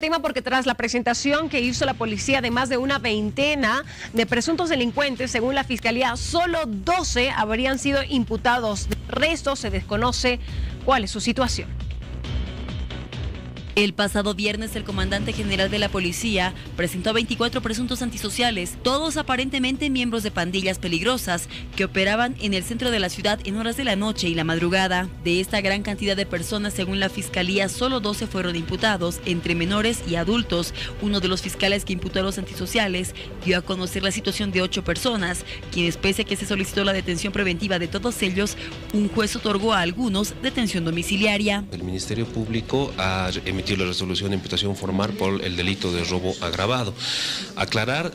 Tema porque tras la presentación que hizo la policía de más de una veintena de presuntos delincuentes, según la fiscalía, solo 12 habrían sido imputados. Del resto se desconoce cuál es su situación. El pasado viernes, el comandante general de la policía presentó a 24 presuntos antisociales, todos aparentemente miembros de pandillas peligrosas que operaban en el centro de la ciudad en horas de la noche y la madrugada. De esta gran cantidad de personas, según la fiscalía, solo 12 fueron imputados, entre menores y adultos. Uno de los fiscales que imputó a los antisociales dio a conocer la situación de 8 personas, quienes, pese a que se solicitó la detención preventiva de todos ellos, un juez otorgó a algunos detención domiciliaria. El Ministerio Público ha emitido la resolución de imputación formal por el delito de robo agravado. Aclarar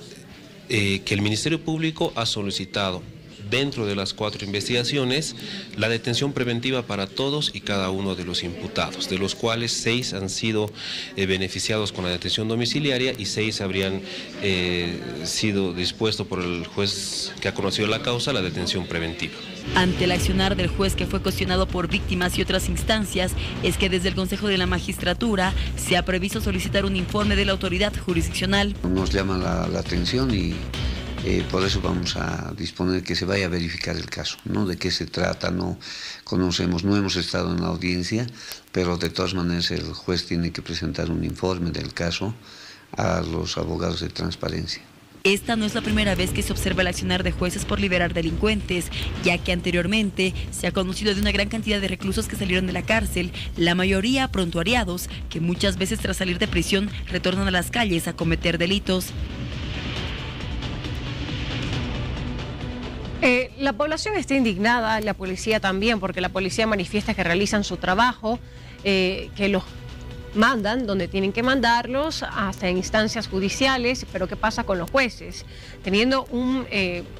que el Ministerio Público ha solicitado, dentro de las 4 investigaciones, la detención preventiva para todos y cada uno de los imputados, de los cuales 6 han sido beneficiados con la detención domiciliaria y 6 habrían sido dispuestos por el juez que ha conocido la causa la detención preventiva. Ante el accionar del juez, que fue cuestionado por víctimas y otras instancias, es que desde el Consejo de la Magistratura se ha previsto solicitar un informe de la autoridad jurisdiccional. Nos llama la atención y por eso vamos a disponer que se vaya a verificar el caso, ¿no? De qué se trata, no conocemos, no hemos estado en la audiencia, pero de todas maneras el juez tiene que presentar un informe del caso a los abogados de transparencia. Esta no es la primera vez que se observa el accionar de jueces por liberar delincuentes, ya que anteriormente se ha conocido de una gran cantidad de reclusos que salieron de la cárcel, la mayoría prontuariados, que muchas veces tras salir de prisión retornan a las calles a cometer delitos. La población está indignada, la policía también, porque la policía manifiesta que realizan su trabajo, que los mandan donde tienen que mandarlos, hasta en instancias judiciales, pero ¿qué pasa con los jueces? Teniendo un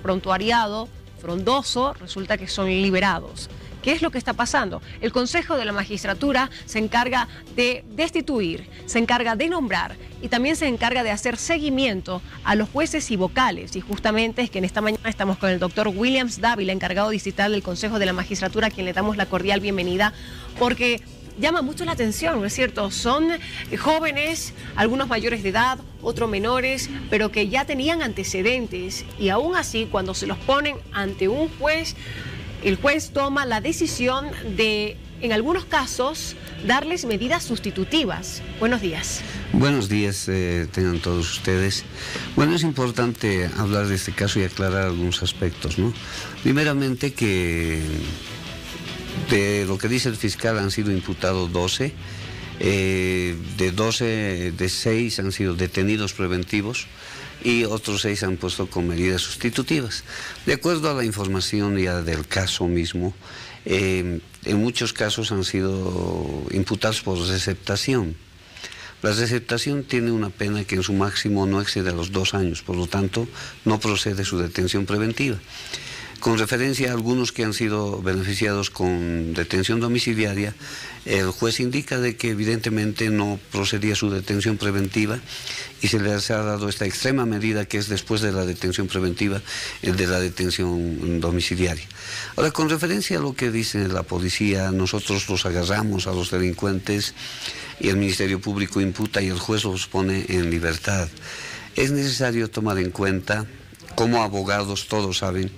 prontuariado frondoso, resulta que son liberados. ¿Qué es lo que está pasando? El Consejo de la Magistratura se encarga de destituir, se encarga de nombrar y también se encarga de hacer seguimiento a los jueces y vocales. Y justamente es que en esta mañana estamos con el doctor Williams Dávila, encargado distrital del Consejo de la Magistratura, a quien le damos la cordial bienvenida, porque llama mucho la atención, ¿no es cierto? Son jóvenes, algunos mayores de edad, otros menores, pero que ya tenían antecedentes y aún así cuando se los ponen ante un juez, el juez toma la decisión de, en algunos casos, darles medidas sustitutivas. Buenos días. Buenos días, tengan todos ustedes. Bueno, es importante hablar de este caso y aclarar algunos aspectos, ¿no? Primeramente que de lo que dice el fiscal han sido imputados 12, de 6 han sido detenidos preventivos y otros 6 han puesto con medidas sustitutivas. De acuerdo a la información ya del caso mismo, en muchos casos han sido imputados por receptación. La receptación tiene una pena que en su máximo no excede a los 2 años, por lo tanto no procede su detención preventiva. Con referencia a algunos que han sido beneficiados con detención domiciliaria, el juez indica de que evidentemente no procedía su detención preventiva y se les ha dado esta extrema medida que es después de la detención preventiva, de la detención domiciliaria. Ahora, con referencia a lo que dice la policía, nosotros los agarramos a los delincuentes y el Ministerio Público imputa y el juez los pone en libertad. Es necesario tomar en cuenta, como abogados todos saben,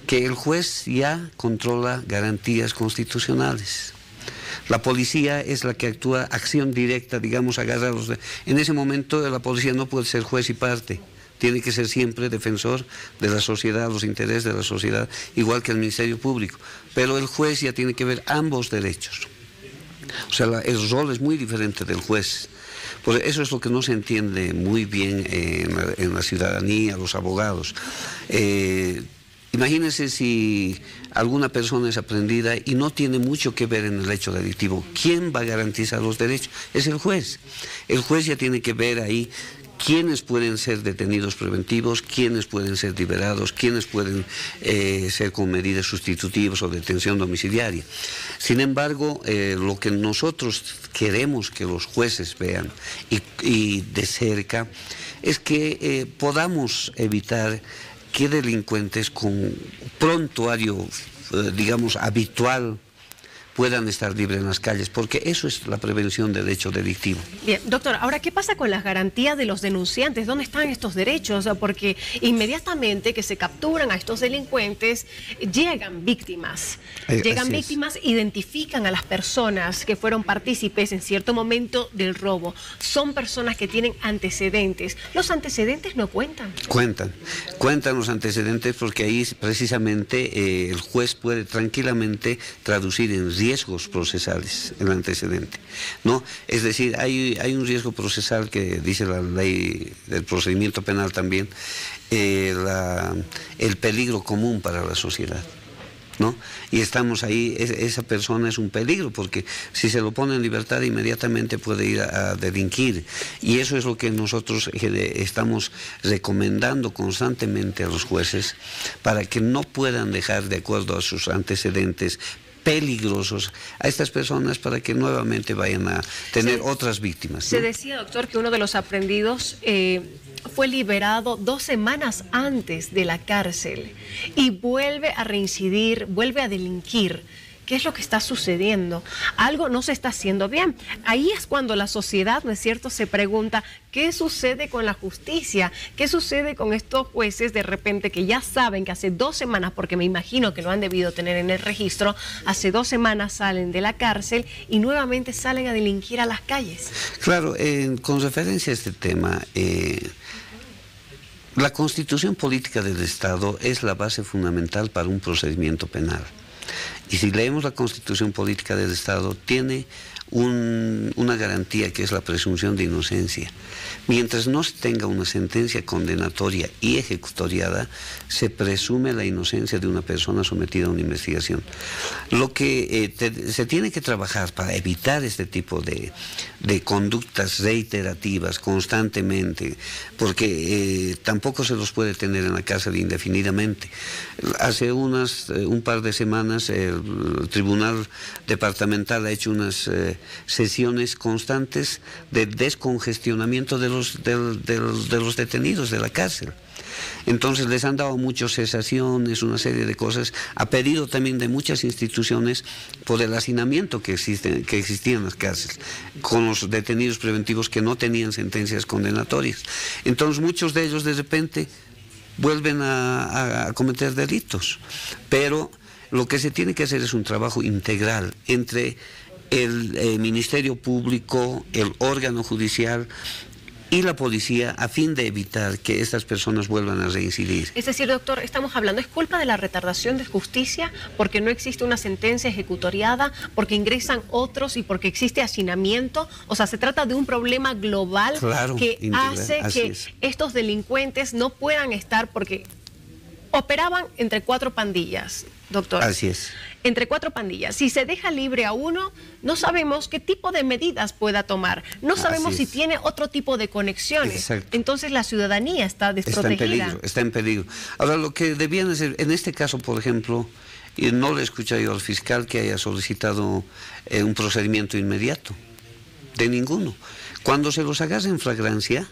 que el juez ya controla garantías constitucionales. La policía es la que actúa acción directa, digamos, agarrarlos. En ese momento la policía no puede ser juez y parte, tiene que ser siempre defensor de la sociedad, los intereses de la sociedad, igual que el Ministerio Público. Pero el juez ya tiene que ver ambos derechos. O sea, el rol es muy diferente del juez. Por eso es lo que no se entiende muy bien en la ciudadanía, los abogados. Imagínense si alguna persona es aprendida y no tiene mucho que ver en el hecho delictivo. ¿Quién va a garantizar los derechos? Es el juez. El juez ya tiene que ver ahí quiénes pueden ser detenidos preventivos, quiénes pueden ser liberados, quiénes pueden ser con medidas sustitutivas o detención domiciliaria. Sin embargo, lo que nosotros queremos que los jueces vean y de cerca es que podamos evitar que delincuentes con prontuario, digamos, habitual, puedan estar libres en las calles, porque eso es la prevención del hecho delictivo. Bien, doctor, ahora, ¿qué pasa con las garantías de los denunciantes? ¿Dónde están estos derechos? Porque inmediatamente que se capturan a estos delincuentes, llegan víctimas. Llegan víctimas, identifican a las personas que fueron partícipes en cierto momento del robo. Son personas que tienen antecedentes. ¿Los antecedentes no cuentan? Cuentan los antecedentes, porque ahí precisamente el juez puede tranquilamente traducir en riesgos procesales el antecedente, ¿no? Es decir, hay un riesgo procesal que dice la ley del procedimiento penal también, el peligro común para la sociedad, ¿no? Y estamos ahí, esa persona es un peligro, porque si se lo pone en libertad inmediatamente puede ir a delinquir, y eso es lo que nosotros estamos recomendando constantemente a los jueces, para que no puedan dejar, de acuerdo a sus antecedentes peligrosos, a estas personas, para que nuevamente vayan a tener otras víctimas, ¿no? Se decía, doctor, que uno de los aprendidos fue liberado 2 semanas antes de la cárcel y vuelve a reincidir, vuelve a delinquir. ¿Qué es lo que está sucediendo? Algo no se está haciendo bien. Ahí es cuando la sociedad, ¿no es cierto?, se pregunta, ¿qué sucede con la justicia? ¿Qué sucede con estos jueces de repente que ya saben que hace 2 semanas, porque me imagino que lo han debido tener en el registro, hace 2 semanas salen de la cárcel y nuevamente salen a delinquir a las calles? Claro, con referencia a este tema, la Constitución Política del Estado es la base fundamental para un procedimiento penal. Y si leemos la Constitución Política del Estado, tiene una garantía, que es la presunción de inocencia. Mientras no se tenga una sentencia condenatoria y ejecutoriada, se presume la inocencia de una persona sometida a una investigación. Lo que se tiene que trabajar para evitar este tipo de conductas reiterativas constantemente, porque tampoco se los puede tener en la cárcel indefinidamente. Hace un par de semanas el Tribunal Departamental ha hecho unas sesiones constantes de descongestionamiento de los detenidos de la cárcel. Entonces les han dado muchas cesaciones, una serie de cosas, a pedido también de muchas instituciones, por el hacinamiento que existía en las cárceles, con los detenidos preventivos que no tenían sentencias condenatorias. Entonces muchos de ellos de repente vuelven a cometer delitos, pero lo que se tiene que hacer es un trabajo integral entre el Ministerio Público, el órgano judicial y la policía, a fin de evitar que estas personas vuelvan a reincidir. Es decir, doctor, estamos hablando, ¿es culpa de la retardación de justicia porque no existe una sentencia ejecutoriada, porque ingresan otros y porque existe hacinamiento? O sea, se trata de un problema global, claro, que hace que estos delincuentes no puedan estar, porque operaban entre 4 pandillas, doctor. Así es. Entre 4 pandillas. Si se deja libre a uno, no sabemos qué tipo de medidas pueda tomar. No sabemos si tiene otro tipo de conexiones. Exacto. Entonces la ciudadanía está desprotegida. Está en peligro. Ahora, lo que debían hacer, en este caso, por ejemplo, y no le he escuchado yo al fiscal que haya solicitado un procedimiento inmediato. De ninguno. Cuando se los agarra en flagrancia,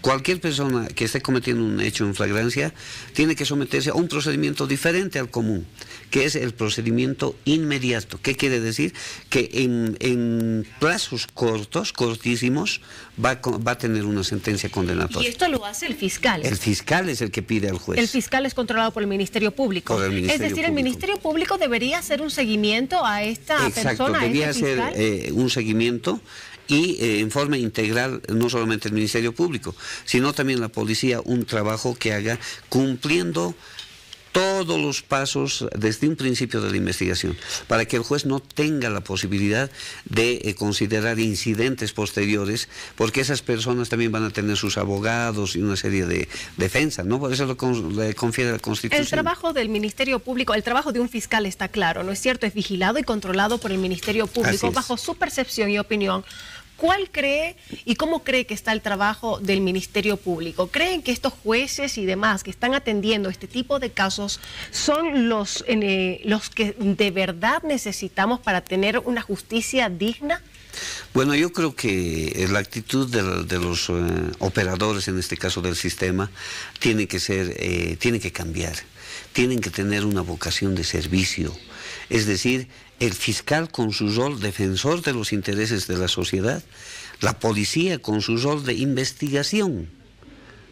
cualquier persona que esté cometiendo un hecho en flagrancia tiene que someterse a un procedimiento diferente al común, que es el procedimiento inmediato. ¿Qué quiere decir? Que en plazos cortísimos, va a tener una sentencia condenatoria. Y esto lo hace el fiscal. El fiscal es el que pide al juez. El fiscal es controlado por el Ministerio Público. Por el Ministerio es decir, el Ministerio Público debería hacer un seguimiento a esta persona, debía hacer un seguimiento. Y en forma integral, no solamente el Ministerio Público, sino también la policía, un trabajo que haga cumpliendo todos los pasos desde un principio de la investigación, para que el juez no tenga la posibilidad de considerar incidentes posteriores, porque esas personas también van a tener sus abogados y una serie de defensas, ¿no? Por eso le confiere la Constitución. El trabajo del Ministerio Público, el trabajo de un fiscal está claro, ¿no es cierto? Es vigilado y controlado por el Ministerio Público, bajo su percepción y opinión. ¿Cuál cree y cómo cree que está el trabajo del Ministerio Público? ¿Creen que estos jueces y demás que están atendiendo este tipo de casos son los que de verdad necesitamos para tener una justicia digna? Bueno, yo creo que la actitud de los operadores, en este caso del sistema, tiene que cambiar. Tienen que tener una vocación de servicio. Es decir, el fiscal con su rol defensor de los intereses de la sociedad, la policía con su rol de investigación.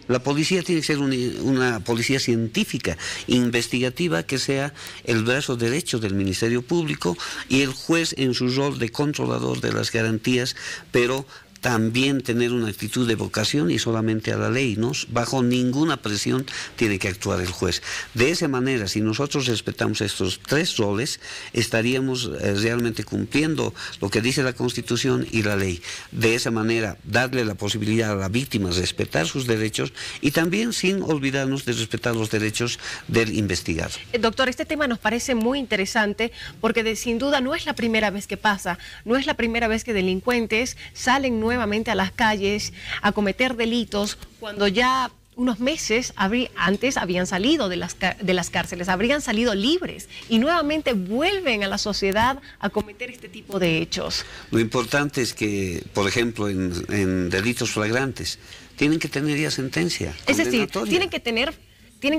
La policía tiene que ser una policía científica, investigativa, que sea el brazo derecho del Ministerio Público, y el juez en su rol de controlador de las garantías, pero también tener una actitud de vocación y solamente a la ley, ¿no? Bajo ninguna presión tiene que actuar el juez. De esa manera, si nosotros respetamos estos tres roles, estaríamos realmente cumpliendo lo que dice la Constitución y la ley. De esa manera, darle la posibilidad a la víctima de respetar sus derechos y también sin olvidarnos de respetar los derechos del investigado. Doctor, este tema nos parece muy interesante porque sin duda no es la primera vez que pasa, no es la primera vez que delincuentes salen nuevamente a las calles a cometer delitos cuando ya unos meses antes habían salido de las cárceles, habrían salido libres y nuevamente vuelven a la sociedad a cometer este tipo de hechos. Lo importante es que, por ejemplo, en delitos flagrantes, tienen que tener ya sentencia. Es decir, tienen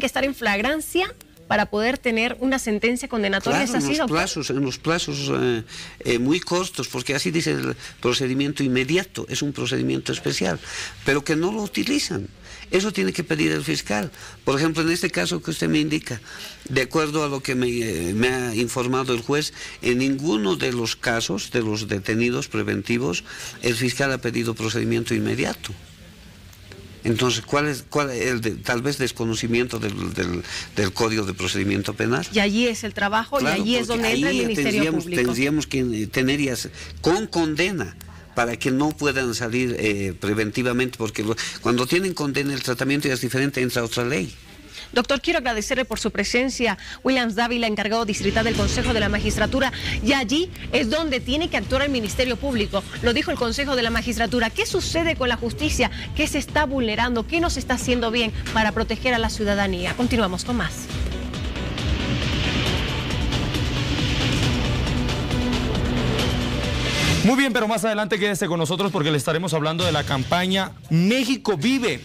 que estar en flagrancia para poder tener una sentencia condenatoria. Claro, ¿Es así, doctor? En los plazos muy cortos, porque así dice el procedimiento inmediato, es un procedimiento especial, pero que no lo utilizan. Eso tiene que pedir el fiscal. Por ejemplo, en este caso que usted me indica, de acuerdo a lo que me ha informado el juez, en ninguno de los casos de los detenidos preventivos, el fiscal ha pedido procedimiento inmediato. Entonces, ¿cuál es tal vez desconocimiento del Código de Procedimiento Penal? Y allí es el trabajo, claro, y allí es donde entra el Ministerio Público. Tendríamos que tener con condena para que no puedan salir preventivamente, porque cuando tienen condena el tratamiento ya es diferente, entra otra ley. Doctor, quiero agradecerle por su presencia. Williams Dávila, encargado distrital del Consejo de la Magistratura, y allí es donde tiene que actuar el Ministerio Público. Lo dijo el Consejo de la Magistratura. ¿Qué sucede con la justicia? ¿Qué se está vulnerando? ¿Qué no se está haciendo bien para proteger a la ciudadanía? Continuamos con más. Muy bien, pero más adelante quédese con nosotros porque le estaremos hablando de la campaña México Vive.